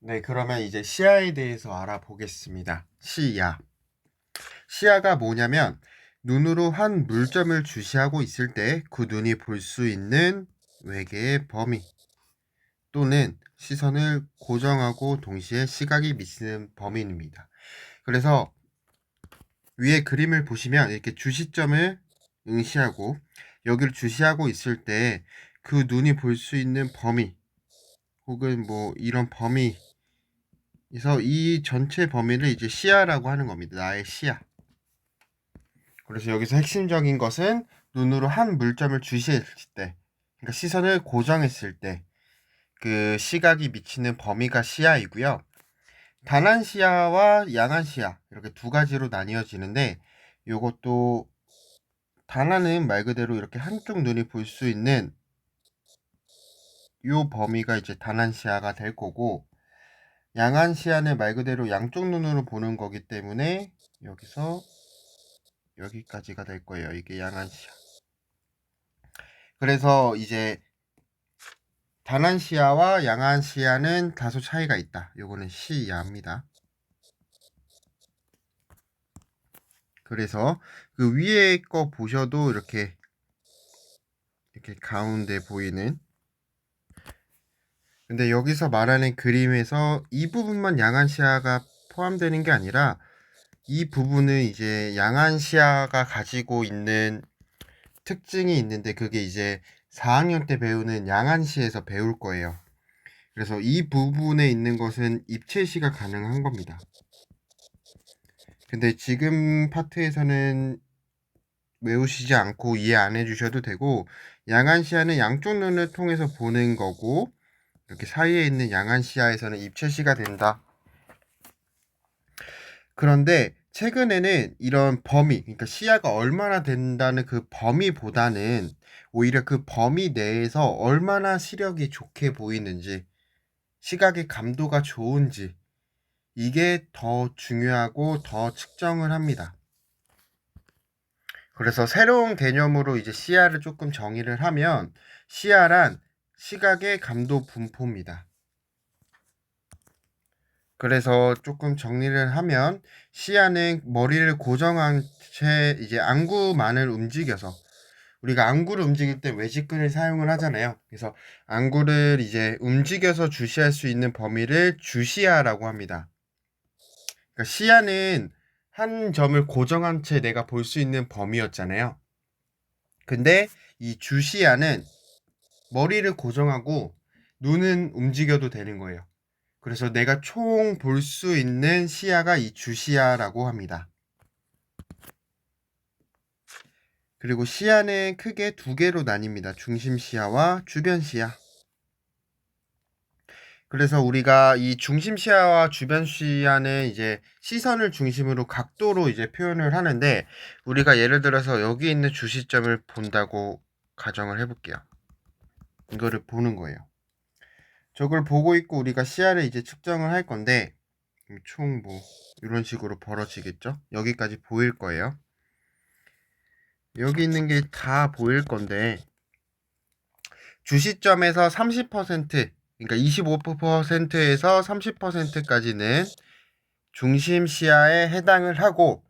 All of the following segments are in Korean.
네, 그러면 이제 시야에 대해서 알아보겠습니다. 시야. 시야가 뭐냐면 눈으로 한 물점을 주시하고 있을 때 그 눈이 볼 수 있는 외계의 범위 또는 시선을 고정하고 동시에 시각이 미치는 범위입니다. 그래서 위에 그림을 보시면 이렇게 주시점을 응시하고 여기를 주시하고 있을 때 그 눈이 볼 수 있는 범위 혹은 뭐 이런 범위 그래서 이 전체 범위를 이제 시야라고 하는 겁니다. 나의 시야. 그래서 여기서 핵심적인 것은 눈으로 한 물점을 주시했을 때, 그러니까 시선을 고정했을 때 그 시각이 미치는 범위가 시야이고요. 단한 시야와 양한 시야 이렇게 두 가지로 나뉘어지는데 요것도 단한은 말 그대로 이렇게 한쪽 눈이 볼 수 있는 요 범위가 이제 단한 시야가 될 거고 양한 시야는 말 그대로 양쪽 눈으로 보는 거기 때문에 여기서 여기까지가 될 거예요. 이게 양한 시야. 그래서 이제 단한 시야와 양한 시야는 다소 차이가 있다. 요거는 시야입니다. 그래서 그 위에 거 보셔도 이렇게 가운데 보이는 근데 여기서 말하는 그림에서 이 부분만 양한 시야가 포함되는 게 아니라 이 부분은 이제 양한 시야가 가지고 있는 특징이 있는데 그게 이제 4학년 때 배우는 양한시에서 배울 거예요. 그래서 이 부분에 있는 것은 입체시가 가능한 겁니다. 근데 지금 파트에서는 외우시지 않고 이해 안 해주셔도 되고 양한시야는 양쪽 눈을 통해서 보는 거고 이렇게 사이에 있는 양한시야에서는 입체시가 된다. 그런데 최근에는 이런 범위, 그러니까 시야가 얼마나 된다는 그 범위보다는 오히려 그 범위 내에서 얼마나 시력이 좋게 보이는지, 시각의 감도가 좋은지, 이게 더 중요하고 더 측정을 합니다. 그래서 새로운 개념으로 이제 시야를 조금 정의를 하면 시야란 시각의 감도 분포입니다. 그래서 조금 정리를 하면 시야는 머리를 고정한 채 이제 안구만을 움직여서 우리가 안구를 움직일 때 외직근을 사용을 하잖아요. 그래서 안구를 이제 움직여서 주시할 수 있는 범위를 주시야라고 합니다. 그러니까 시야는 한 점을 고정한 채 내가 볼 수 있는 범위였잖아요. 근데 이 주시야는 머리를 고정하고 눈은 움직여도 되는 거예요. 그래서 내가 총 볼 수 있는 시야가 이 주시야라고 합니다. 그리고 시야는 크게 두 개로 나뉩니다. 중심 시야와 주변 시야. 그래서 우리가 이 중심 시야와 주변 시야는 이제 시선을 중심으로 각도로 이제 표현을 하는데 우리가 예를 들어서 여기 있는 주시점을 본다고 가정을 해볼게요. 이거를 보는 거예요. 저걸 보고 있고 우리가 시야를 이제 측정을 할 건데 총 뭐 이런 식으로 벌어지겠죠? 여기까지 보일 거예요. 여기 있는 게 다 보일 건데 주시점에서 30% 그러니까 25%에서 30%까지는 중심 시야에 해당을 하고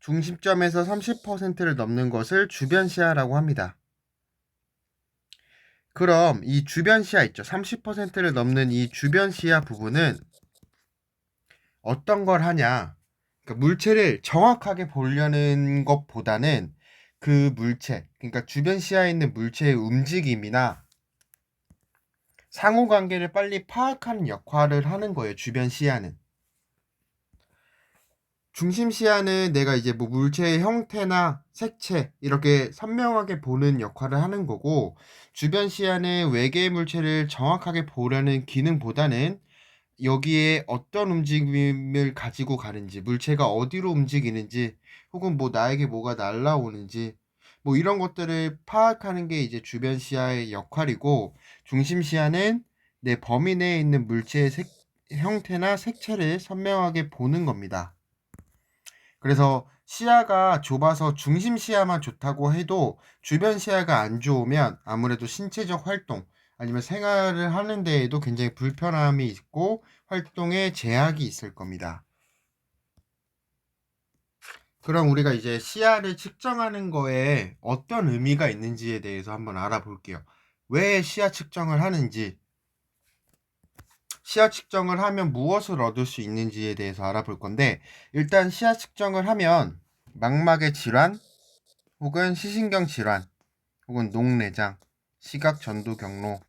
중심점에서 30%를 넘는 것을 주변 시야라고 합니다. 그럼 이 주변 시야 있죠. 30%를 넘는 이 주변 시야 부분은 어떤 걸 하냐? 그러니까 물체를 정확하게 보려는 것보다는 그 물체, 그러니까 주변 시야에 있는 물체의 움직임이나 상호관계를 빨리 파악하는 역할을 하는 거예요. 주변 시야는. 중심 시야는 내가 이제 뭐 물체의 형태나 색채 이렇게 선명하게 보는 역할을 하는 거고 주변 시야는 외계 물체를 정확하게 보려는 기능보다는 여기에 어떤 움직임을 가지고 가는지 물체가 어디로 움직이는지 혹은 뭐 나에게 뭐가 날라오는지 뭐 이런 것들을 파악하는 게 이제 주변 시야의 역할이고 중심 시야는 내 범위 내에 있는 물체의 형태나 색채를 선명하게 보는 겁니다. 그래서 시야가 좁아서 중심 시야만 좋다고 해도 주변 시야가 안 좋으면 아무래도 신체적 활동, 아니면 생활을 하는 데에도 굉장히 불편함이 있고 활동에 제약이 있을 겁니다. 그럼 우리가 이제 시야를 측정하는 거에 어떤 의미가 있는지에 대해서 한번 알아볼게요. 왜 시야 측정을 하는지, 시야 측정을 하면 무엇을 얻을 수 있는지에 대해서 알아볼 건데, 일단 시야 측정을 하면 망막의 질환, 혹은 시신경 질환, 혹은 녹내장, 시각 전두 경로,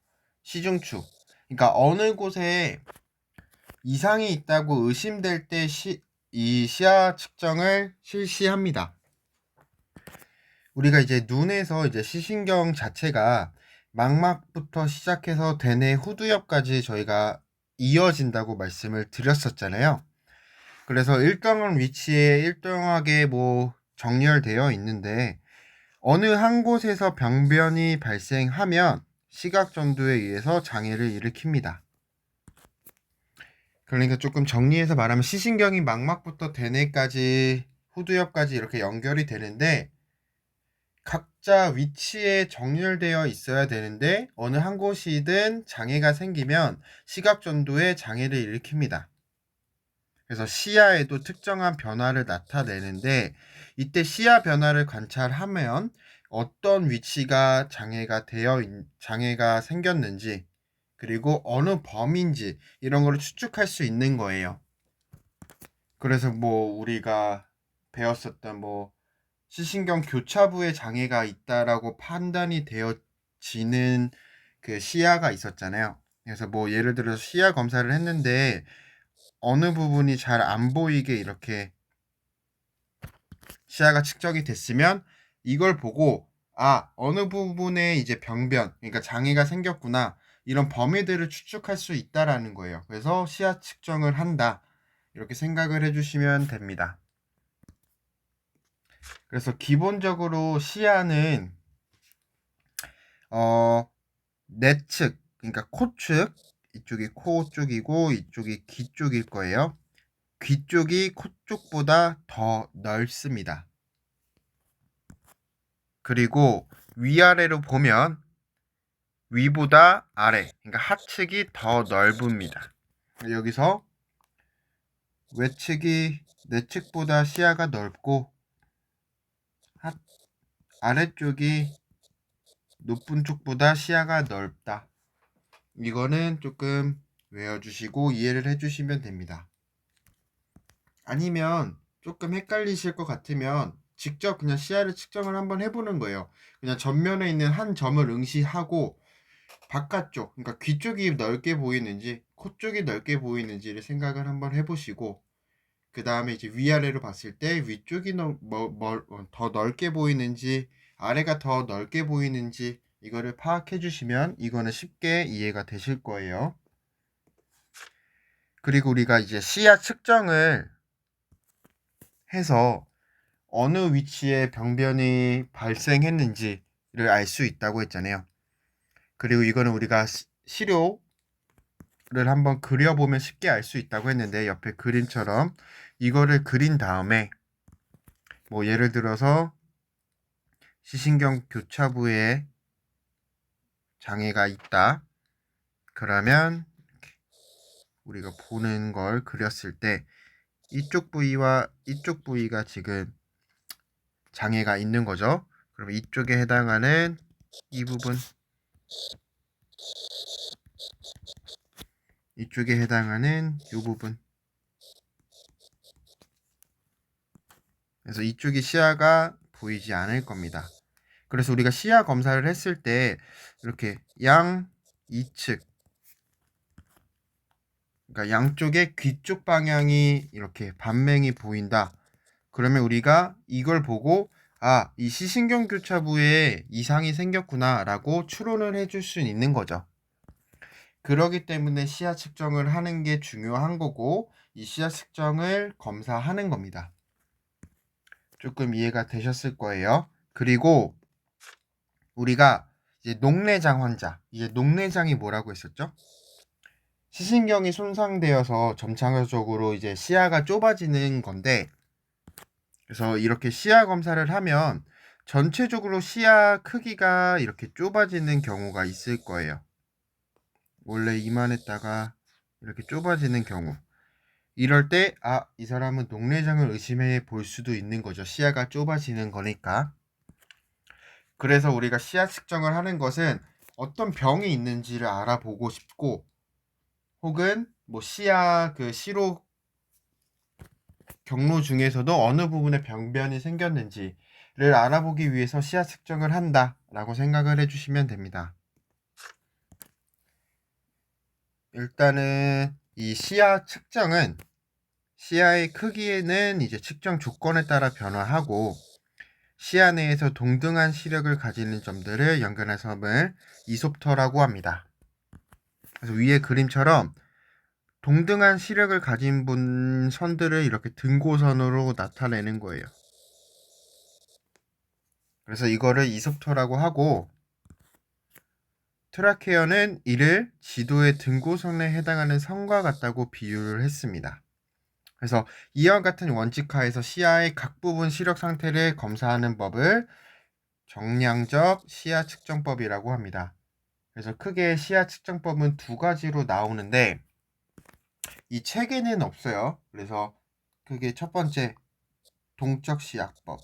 시중추. 그러니까 어느 곳에 이상이 있다고 의심될 때 이 시야 측정을 실시합니다. 우리가 이제 눈에서 이제 시신경 자체가 망막부터 시작해서 대뇌 후두엽까지 저희가 이어진다고 말씀을 드렸었잖아요. 그래서 일정한 위치에 일정하게 뭐 정렬되어 있는데 어느 한 곳에서 병변이 발생하면 시각 전두에 의해서 장애를 일으킵니다. 그러니까 조금 정리해서 말하면 시신경이 망막부터 대뇌까지 후두엽까지 이렇게 연결이 되는데 각자 위치에 정렬되어 있어야 되는데 어느 한 곳이든 장애가 생기면 시각 전도에 장애를 일으킵니다. 그래서 시야에도 특정한 변화를 나타내는데 이때 시야 변화를 관찰하면 어떤 위치가 장애가 생겼는지 그리고 어느 범위인지 이런 거를 추측할 수 있는 거예요. 그래서 뭐 우리가 배웠었던 뭐 시신경 교차부에 장애가 있다라고 판단이 되어지는 그 시야가 있었잖아요. 그래서 뭐 예를 들어서 시야 검사를 했는데 어느 부분이 잘 안 보이게 이렇게 시야가 측정이 됐으면 이걸 보고 어느 부분에 이제 병변, 그러니까 장애가 생겼구나. 이런 범위들을 추측할 수 있다라는 거예요. 그래서 시야 측정을 한다. 이렇게 생각을 해주시면 됩니다. 그래서 기본적으로 시야는 내측, 그러니까 코측, 이쪽이 코 쪽이고 이쪽이 귀 쪽일 거예요. 귀 쪽이 코 쪽보다 더 넓습니다. 그리고 위아래로 보면 위보다 아래, 그러니까 하측이 더 넓습니다. 여기서 외측이 내측보다 시야가 넓고 아래쪽이 높은 쪽보다 시야가 넓다. 이거는 조금 외워주시고 이해를 해주시면 됩니다. 아니면 조금 헷갈리실 것 같으면 직접 그냥 시야를 측정을 한번 해보는 거예요. 그냥 전면에 있는 한 점을 응시하고 바깥쪽, 그러니까 귀 쪽이 넓게 보이는지 코 쪽이 넓게 보이는지를 생각을 한번 해보시고 그 다음에 이제 위아래로 봤을 때 위쪽이 더 넓게 보이는지 아래가 더 넓게 보이는지 이거를 파악해 주시면 이거는 쉽게 이해가 되실 거예요. 그리고 우리가 이제 시야 측정을 해서 어느 위치에 병변이 발생했는지를 알 수 있다고 했잖아요. 그리고 이거는 우리가 시료를 한번 그려보면 쉽게 알 수 있다고 했는데 옆에 그림처럼 이거를 그린 다음에 뭐 예를 들어서 시신경 교차부에 장애가 있다. 그러면 우리가 보는 걸 그렸을 때 이쪽 부위와 이쪽 부위가 지금 장애가 있는 거죠. 그럼 이쪽에 해당하는 이 부분, 이쪽에 해당하는 이 부분. 그래서 이쪽이 시야가 보이지 않을 겁니다. 그래서 우리가 시야 검사를 했을 때 이렇게 이측, 그러니까 양쪽의 귀 쪽 방향이 이렇게 반맹이 보인다. 그러면 우리가 이걸 보고 이 시신경 교차부에 이상이 생겼구나 라고 추론을 해줄 수 있는 거죠. 그러기 때문에 시야 측정을 하는 게 중요한 거고 이 시야 측정을 검사하는 겁니다. 조금 이해가 되셨을 거예요. 그리고 우리가 이제 녹내장 환자, 이제 녹내장이 뭐라고 했었죠? 시신경이 손상되어서 점차적으로 이제 시야가 좁아지는 건데 그래서 이렇게 시야 검사를 하면 전체적으로 시야 크기가 이렇게 좁아지는 경우가 있을 거예요. 원래 이만했다가 이렇게 좁아지는 경우, 이럴 때 이 사람은 녹내장을 의심해 볼 수도 있는 거죠. 시야가 좁아지는 거니까. 그래서 우리가 시야 측정을 하는 것은 어떤 병이 있는지를 알아보고 싶고, 혹은 뭐 시야 그 시로 경로 중에서도 어느 부분에 병변이 생겼는지를 알아보기 위해서 시야 측정을 한다라고 생각을 해주시면 됩니다. 일단은 이 시야 측정은 시야의 크기에는 이제 측정 조건에 따라 변화하고, 시야 내에서 동등한 시력을 가지는 점들을 연결한 섬을 이솝터라고 합니다. 그래서 위에 그림처럼 동등한 시력을 가진 선들을 이렇게 등고선으로 나타내는 거예요. 그래서 이거를 이솝터라고 하고, 트라케어는 이를 지도의 등고선에 해당하는 선과 같다고 비유를 했습니다. 그래서 이와 같은 원칙하에서 시야의 각 부분 시력 상태를 검사하는 법을 정량적 시야 측정법이라고 합니다. 그래서 크게 시야 측정법은 두 가지로 나오는데, 이 책에는 없어요. 그래서 그게 첫 번째 동적 시야법.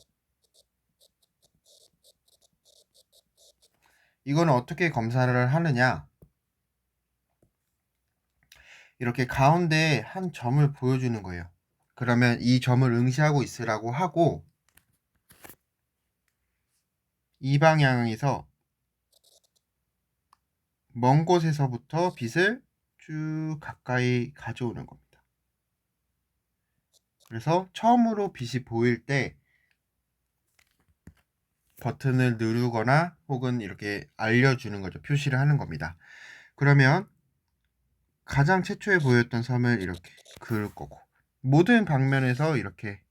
이거는 어떻게 검사를 하느냐? 이렇게 가운데 한 점을 보여주는 거예요. 그러면 이 점을 응시하고 있으라고 하고, 이 방향에서 먼 곳에서부터 빛을 쭉 가까이 가져오는 겁니다. 그래서 처음으로 빛이 보일 때 버튼을 누르거나 혹은 이렇게 알려주는 거죠. 표시를 하는 겁니다. 그러면 가장 최초에 보였던 섬을 이렇게 그을 거고, 모든 방면에서 이렇게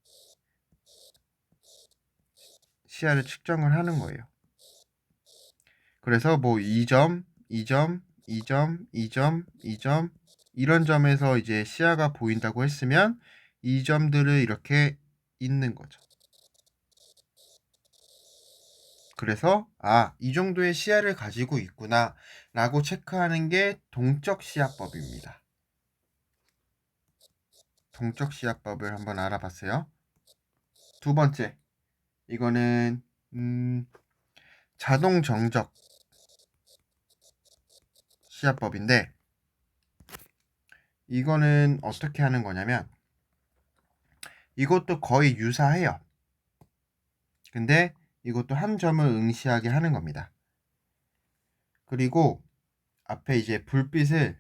시야를 측정을 하는 거예요. 그래서 뭐 2점, 2점, 2점, 2점, 2점 이런 점에서 이제 시야가 보인다고 했으면 이 점들을 이렇게 있는 거죠. 그래서 이 정도의 시야를 가지고 있구나 라고 체크하는 게 동적 시야법입니다. 동적 시야법을 한번 알아봤어요. 두 번째, 이거는 자동 정적 시야법인데, 이거는 어떻게 하는 거냐면 이것도 거의 유사해요. 근데 이것도 한 점을 응시하게 하는 겁니다. 그리고 앞에 이제 불빛을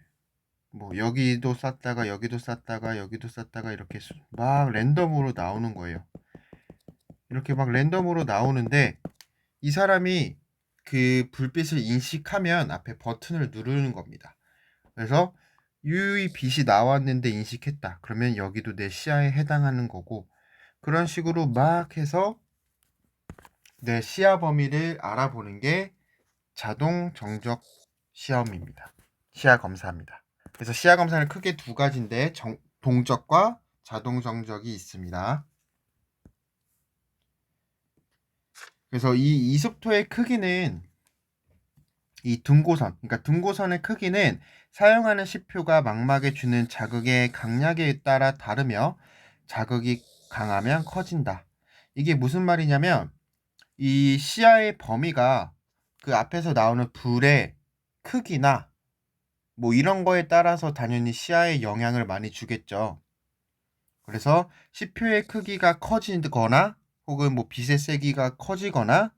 뭐 여기도 쐈다가 여기도 쐈다가 여기도 쐈다가 이렇게 막 랜덤으로 나오는 거예요. 이렇게 막 랜덤으로 나오는데, 이 사람이 그 불빛을 인식하면 앞에 버튼을 누르는 겁니다. 그래서 이 빛이 나왔는데 인식했다. 그러면 여기도 내 시야에 해당하는 거고, 그런 식으로 막 해서 내 시야 범위를 알아보는 게 자동 정적 시험입니다. 시야 검사입니다. 그래서 시야 검사는 크게 두 가지인데 동적과 자동 정적이 있습니다. 그래서 이 이솝토의 크기는 이 등고선, 그러니까 등고선의 크기는 사용하는 시표가 망막에 주는 자극의 강약에 따라 다르며 자극이 강하면 커진다. 이게 무슨 말이냐면 이 시야의 범위가 그 앞에서 나오는 불의 크기나 뭐 이런 거에 따라서 당연히 시야에 영향을 많이 주겠죠. 그래서 시표의 크기가 커지거나 혹은 뭐 빛의 세기가 커지거나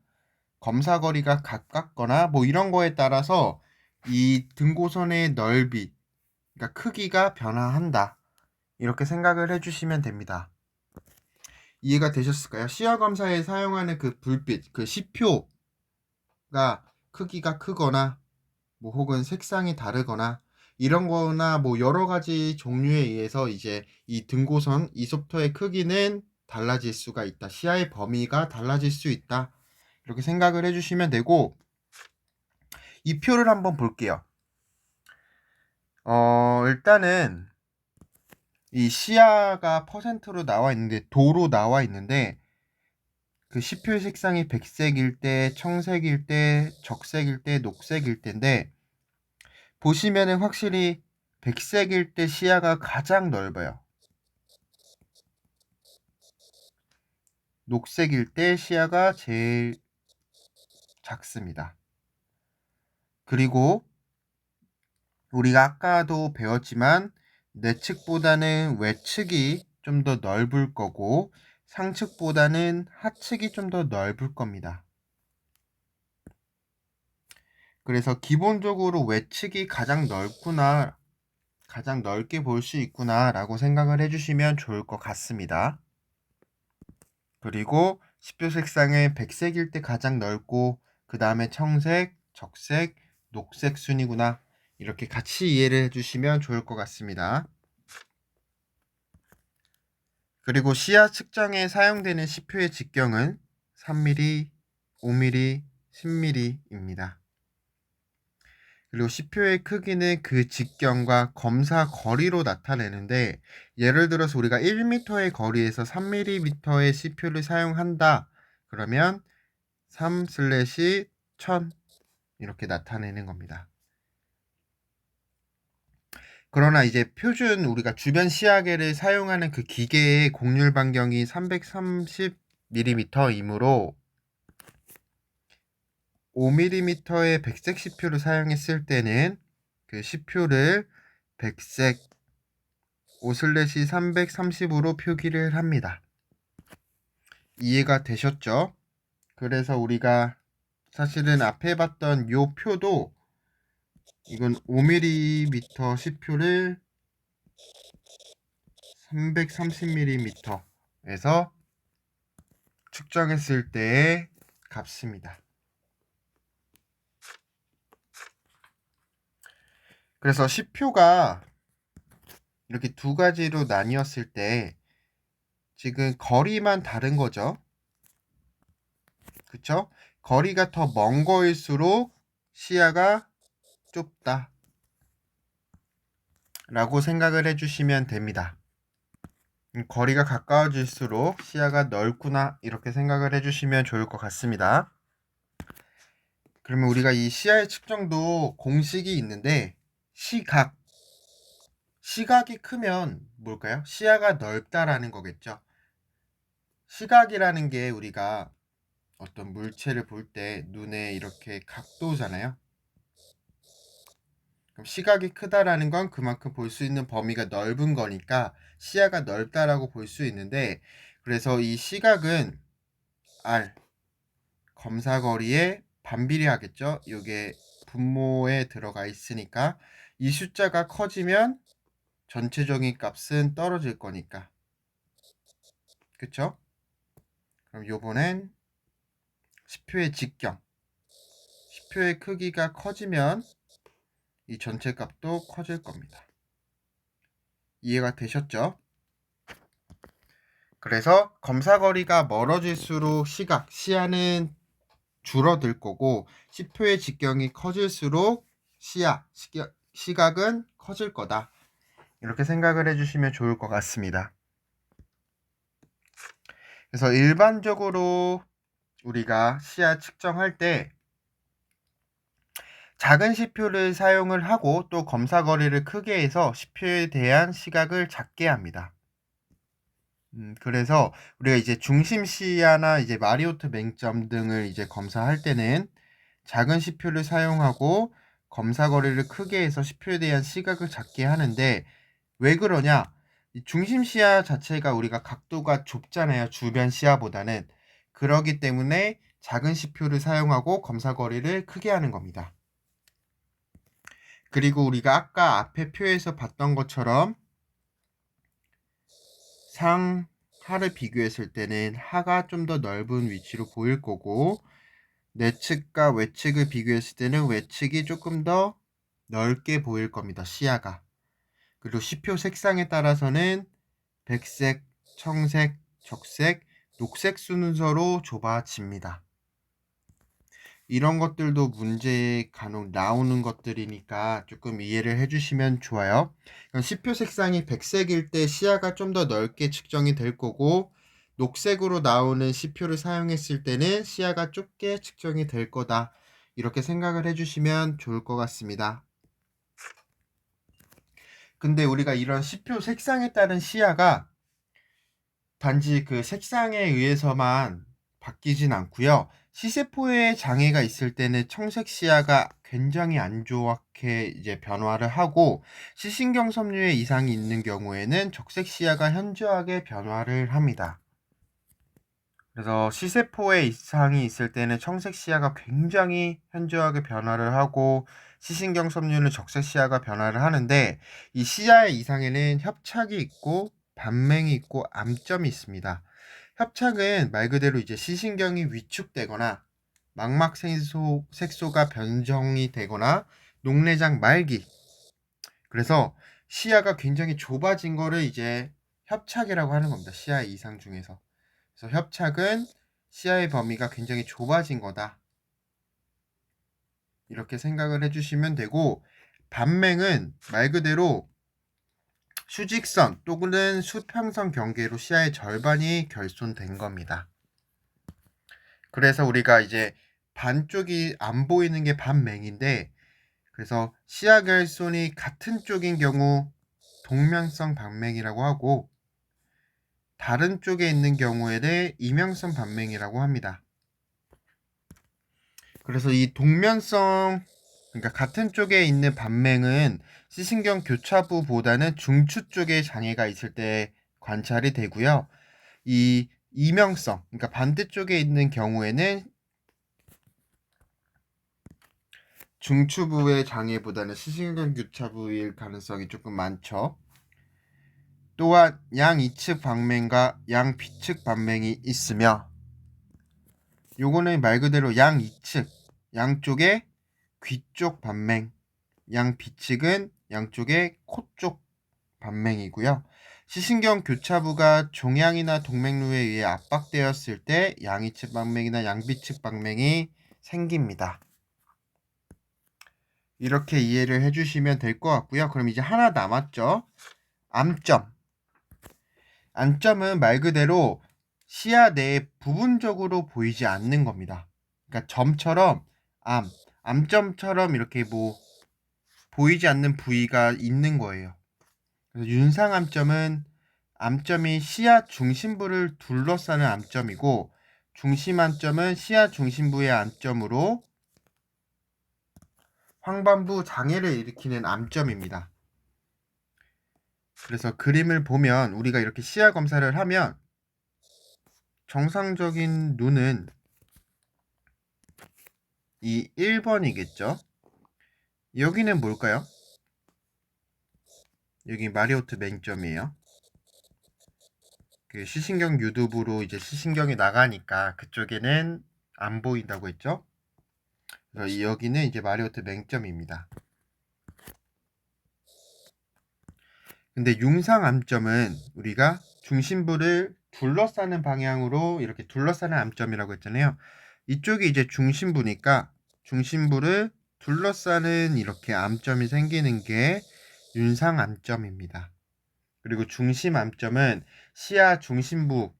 검사거리가 가깝거나 뭐 이런 거에 따라서 이 등고선의 넓이, 그러니까 크기가 변화한다. 이렇게 생각을 해주시면 됩니다. 이해가 되셨을까요? 시야 검사에 사용하는 그 불빛, 그 시표가 크기가 크거나 뭐 혹은 색상이 다르거나 이런 거나 뭐 여러 가지 종류에 의해서 이제 이 등고선 이솝터의 크기는 달라질 수가 있다. 시야의 범위가 달라질 수 있다. 이렇게 생각을 해주시면 되고, 이 표를 한번 볼게요. 일단은 이 시야가 퍼센트로 나와 있는데, 도로 나와 있는데, 그 시표의 색상이 백색일 때, 청색일 때, 적색일 때, 녹색일 때인데, 보시면은 확실히 백색일 때 시야가 가장 넓어요. 녹색일 때 시야가 제일 작습니다. 그리고 우리가 아까도 배웠지만 내측보다는 외측이 좀 더 넓을 거고 상측보다는 하측이 좀 더 넓을 겁니다. 그래서 기본적으로 외측이 가장 넓구나, 가장 넓게 볼 수 있구나 라고 생각을 해주시면 좋을 것 같습니다. 그리고 시표 색상은 백색일 때 가장 넓고 그 다음에 청색, 적색, 녹색 순이구나, 이렇게 같이 이해를 해주시면 좋을 것 같습니다. 그리고 시야 측정에 사용되는 시표의 직경은 3mm, 5mm, 10mm입니다. 그리고 시표의 크기는 그 직경과 검사 거리로 나타내는데, 예를 들어서 우리가 1m의 거리에서 3mm의 시표를 사용한다 그러면 3/1000 이렇게 나타내는 겁니다. 그러나 이제 표준 우리가 주변 시야계를 사용하는 그 기계의 곡률 반경이 330mm이므로 5mm의 백색 시표를 사용했을 때는 그 시표를 백색 5/330으로 표기를 합니다. 이해가 되셨죠? 그래서 우리가 사실은 앞에 봤던 요 표도 이건 5mm 시표를 330mm에서 측정했을 때의 값입니다. 그래서 시표가 이렇게 두 가지로 나뉘었을 때 지금 거리만 다른 거죠. 그쵸? 거리가 더 먼 거일수록 시야가 좁다 라고 생각을 해주시면 됩니다. 거리가 가까워질수록 시야가 넓구나, 이렇게 생각을 해주시면 좋을 것 같습니다. 그러면 우리가 이 시야의 측정도 공식이 있는데, 시각이 크면 뭘까요? 시야가 넓다라는 거겠죠. 시각이라는 게 우리가 어떤 물체를 볼 때 눈에 이렇게 각도잖아요. 그럼 시각이 크다라는 건 그만큼 볼 수 있는 범위가 넓은 거니까 시야가 넓다라고 볼 수 있는데, 그래서 이 시각은 R, 검사거리에 반비례하겠죠. 이게 분모에 들어가 있으니까 이 숫자가 커지면 전체적인 값은 떨어질 거니까. 그쵸? 그럼 요번엔 시표의 직경, 시표의 크기가 커지면 이 전체 값도 커질 겁니다. 이해가 되셨죠? 그래서 검사거리가 멀어질수록 시야는 줄어들 거고, 시표의 직경이 커질수록 시각은 커질 거다, 이렇게 생각을 해주시면 좋을 것 같습니다. 그래서 일반적으로 우리가 시야 측정할 때 작은 시표를 사용을 하고 또 검사거리를 크게 해서 시표에 대한 시각을 작게 합니다. 그래서 우리가 이제 중심 시야나 이제 마리오트 맹점 등을 이제 검사할 때는 작은 시표를 사용하고 검사거리를 크게 해서 시표에 대한 시각을 작게 하는데, 왜 그러냐? 이 중심 시야 자체가 우리가 각도가 좁잖아요. 주변 시야보다는. 그러기 때문에 작은 시표를 사용하고 검사거리를 크게 하는 겁니다. 그리고 우리가 아까 앞에 표에서 봤던 것처럼 상하를 비교했을 때는 하가 좀 더 넓은 위치로 보일 거고, 내측과 외측을 비교했을 때는 외측이 조금 더 넓게 보일 겁니다. 시야가. 그리고 시표 색상에 따라서는 백색, 청색, 적색, 녹색 순서로 좁아집니다. 이런 것들도 문제에 간혹 나오는 것들이니까 조금 이해를 해주시면 좋아요. 시표 색상이 백색일 때 시야가 좀 더 넓게 측정이 될 거고, 녹색으로 나오는 시표를 사용했을 때는 시야가 좁게 측정이 될 거다, 이렇게 생각을 해주시면 좋을 것 같습니다. 근데 우리가 이런 시표 색상에 따른 시야가 단지 그 색상에 의해서만 바뀌진 않고요. 시세포에 장애가 있을 때는 청색 시야가 굉장히 안 좋게 이제 변화를 하고, 시신경 섬유에 이상이 있는 경우에는 적색 시야가 현저하게 변화를 합니다. 그래서 시세포에 이상이 있을 때는 청색 시야가 굉장히 현저하게 변화를 하고, 시신경 섬유는 적색 시야가 변화를 하는데, 이 시야의 이상에는 협착이 있고 반맹이 있고 암점이 있습니다. 협착은 말 그대로 이제 시신경이 위축되거나 망막 색소가 변정이 되거나 녹내장 말기, 그래서 시야가 굉장히 좁아진 거를 이제 협착이라고 하는 겁니다. 시야의 이상 중에서. 그래서 협착은 시야의 범위가 굉장히 좁아진 거다, 이렇게 생각을 해주시면 되고, 반맹은 말 그대로 수직선 또는 수평선 경계로 시야의 절반이 결손된 겁니다. 그래서 우리가 이제 반쪽이 안 보이는 게 반맹인데, 그래서 시야 결손이 같은 쪽인 경우 동면성 반맹이라고 하고, 다른 쪽에 있는 경우에는 이면성 반맹이라고 합니다. 그래서 이 동면성, 그러니까 같은 쪽에 있는 반맹은 시신경 교차부보다는 중추 쪽에 장애가 있을 때 관찰이 되고요. 이 이명성, 그러니까 반대쪽에 있는 경우에는 중추부의 장애보다는 시신경 교차부일 가능성이 조금 많죠. 또한 양이측 반맹과 양비측 반맹이 있으며, 요거는 말 그대로 양이측, 양쪽에 귀 쪽 반맹, 양비측은 양쪽에 코 쪽 반맹이고요. 시신경 교차부가 종양이나 동맥류에 의해 압박되었을 때 양이측 반맹이나 양비측 반맹이 생깁니다. 이렇게 이해를 해주시면 될 것 같고요. 그럼 이제 하나 남았죠. 암점. 암점은 말 그대로 시야 내에 부분적으로 보이지 않는 겁니다. 그러니까 점처럼 암점처럼 이렇게 뭐 보이지 않는 부위가 있는 거예요. 그래서 윤상암점은 암점이 시야 중심부를 둘러싸는 암점이고, 중심암점은 시야 중심부의 암점으로 황반부 장애를 일으키는 암점입니다. 그래서 그림을 보면 우리가 이렇게 시야 검사를 하면 정상적인 눈은 이 1번이겠죠. 여기는 뭘까요? 여기 마리오트 맹점이에요. 그 시신경 유두부로 이제 시신경이 나가니까 그쪽에는 안 보인다고 했죠. 그래서 여기는 이제 마리오트 맹점입니다. 근데 융상암점은 우리가 중심부를 둘러싸는 방향으로 이렇게 둘러싸는 암점이라고 했잖아요. 이쪽이 이제 중심부니까 중심부를 둘러싸는 이렇게 암점이 생기는 게 윤상암점입니다. 그리고 중심암점은 시야 중심부로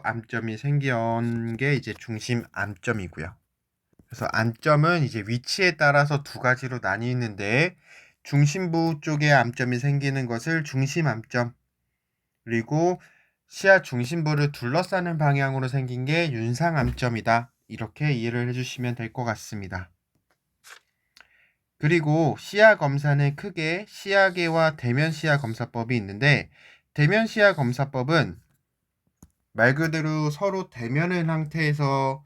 암점이 생긴 게 이제 중심암점이고요. 그래서 암점은 이제 위치에 따라서 두 가지로 나뉘는데, 중심부 쪽에 암점이 생기는 것을 중심암점, 그리고 시야 중심부를 둘러싸는 방향으로 생긴 게 윤상암점이다, 이렇게 이해를 해주시면 될 것 같습니다. 그리고 시야 검사는 크게 시야계와 대면 시야 검사법이 있는데, 대면 시야 검사법은 말 그대로 서로 대면의 상태에서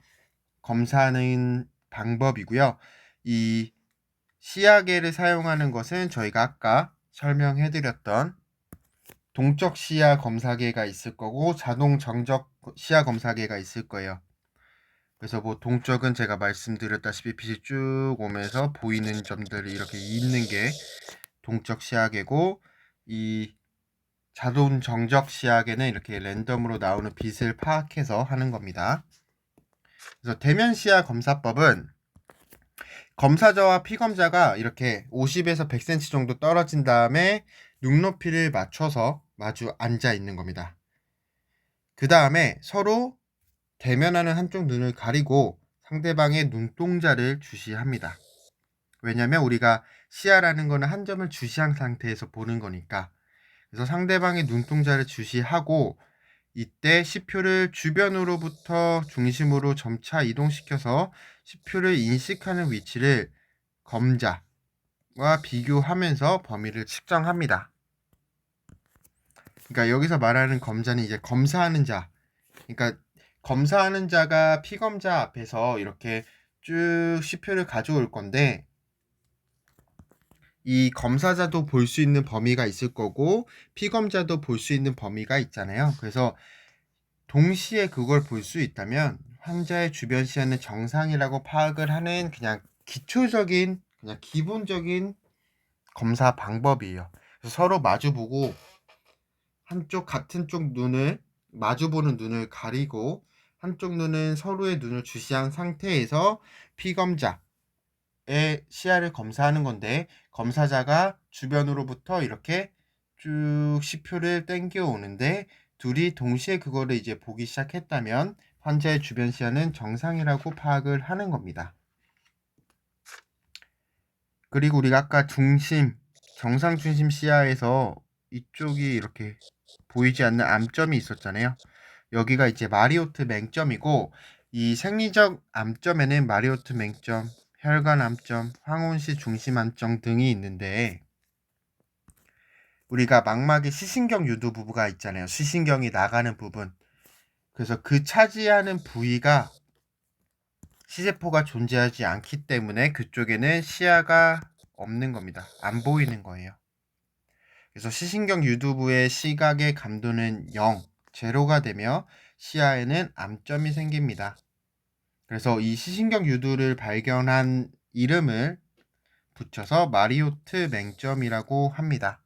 검사하는 방법이고요. 이 시야계를 사용하는 것은 저희가 아까 설명해드렸던 동적 시야 검사계가 있을 거고, 자동 정적 시야 검사계가 있을 거예요. 그래서 뭐 동적은 제가 말씀드렸다시피 빛이 쭉 오면서 보이는 점들이 이렇게 있는 게 동적 시야계고, 이 자동 정적 시야계는 이렇게 랜덤으로 나오는 빛을 파악해서 하는 겁니다. 그래서 대면 시야 검사법은 검사자와 피검자가 이렇게 50에서 100cm 정도 떨어진 다음에 눈높이를 맞춰서 마주 앉아 있는 겁니다. 그 다음에 서로 대면하는 한쪽 눈을 가리고 상대방의 눈동자를 주시합니다. 왜냐면 우리가 시야라는 거는 한 점을 주시한 상태에서 보는 거니까. 그래서 상대방의 눈동자를 주시하고 이때 시표를 주변으로부터 중심으로 점차 이동시켜서 시표를 인식하는 위치를 검자와 비교하면서 범위를 측정합니다. 그러니까 여기서 말하는 검자는 이제 검사하는 자. 그러니까 검사하는 자가 피검자 앞에서 이렇게 쭉 시표를 가져올 건데 이 검사자도 볼 수 있는 범위가 있을 거고 피검자도 볼 수 있는 범위가 있잖아요. 그래서 동시에 그걸 볼 수 있다면 환자의 주변 시야는 정상이라고 파악을 하는 그냥 기초적인 그냥 기본적인 검사 방법이에요. 그래서 서로 마주보고 한쪽 같은 쪽 눈을 마주보는 눈을 가리고 한쪽 눈은 서로의 눈을 주시한 상태에서 피검자의 시야를 검사하는 건데 검사자가 주변으로부터 이렇게 쭉 시표를 땡겨 오는데 둘이 동시에 그거를 이제 보기 시작했다면 환자의 주변 시야는 정상이라고 파악을 하는 겁니다. 그리고 우리가 아까 정상 중심 시야에서 이쪽이 이렇게 보이지 않는 암점이 있었잖아요. 여기가 이제 마리오트 맹점이고 이 생리적 암점에는 마리오트 맹점, 혈관 암점, 황혼시 중심 암점 등이 있는데 우리가 망막에 시신경 유두 부부가 있잖아요. 시신경이 나가는 부분. 그래서 그 차지하는 부위가 시세포가 존재하지 않기 때문에 그쪽에는 시야가 없는 겁니다. 안 보이는 거예요. 그래서 시신경 유두부의 시각의 감도는 0, 제로가 되며 시야에는 암점이 생깁니다. 그래서 이 시신경 유두를 발견한 이름을 붙여서 마리오트 맹점이라고 합니다.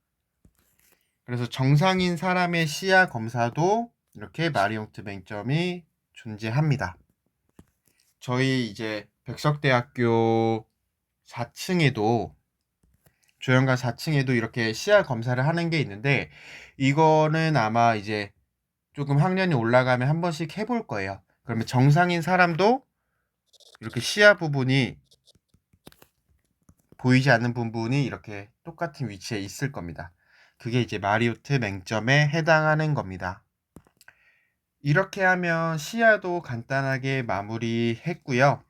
그래서 정상인 사람의 시야 검사도 이렇게 마리오트 맹점이 존재합니다. 저희 이제 백석대학교 4층에도 조연관 4층에도 이렇게 시야 검사를 하는 게 있는데 이거는 아마 이제 조금 학년이 올라가면 한 번씩 해볼 거예요. 그러면 정상인 사람도 이렇게 시야 부분이 보이지 않는 부분이 이렇게 똑같은 위치에 있을 겁니다. 그게 이제 마리오트 맹점에 해당하는 겁니다. 이렇게 하면 시야도 간단하게 마무리했고요.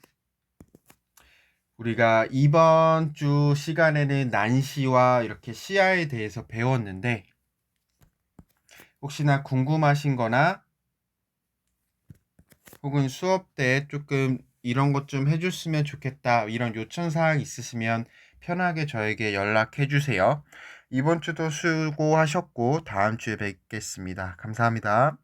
우리가 이번 주 시간에는 난시와 이렇게 시야에 대해서 배웠는데 혹시나 궁금하신 거나 혹은 수업 때 조금 이런 것 좀 해줬으면 좋겠다 이런 요청사항 있으시면 편하게 저에게 연락해 주세요. 이번 주도 수고하셨고 다음 주에 뵙겠습니다. 감사합니다.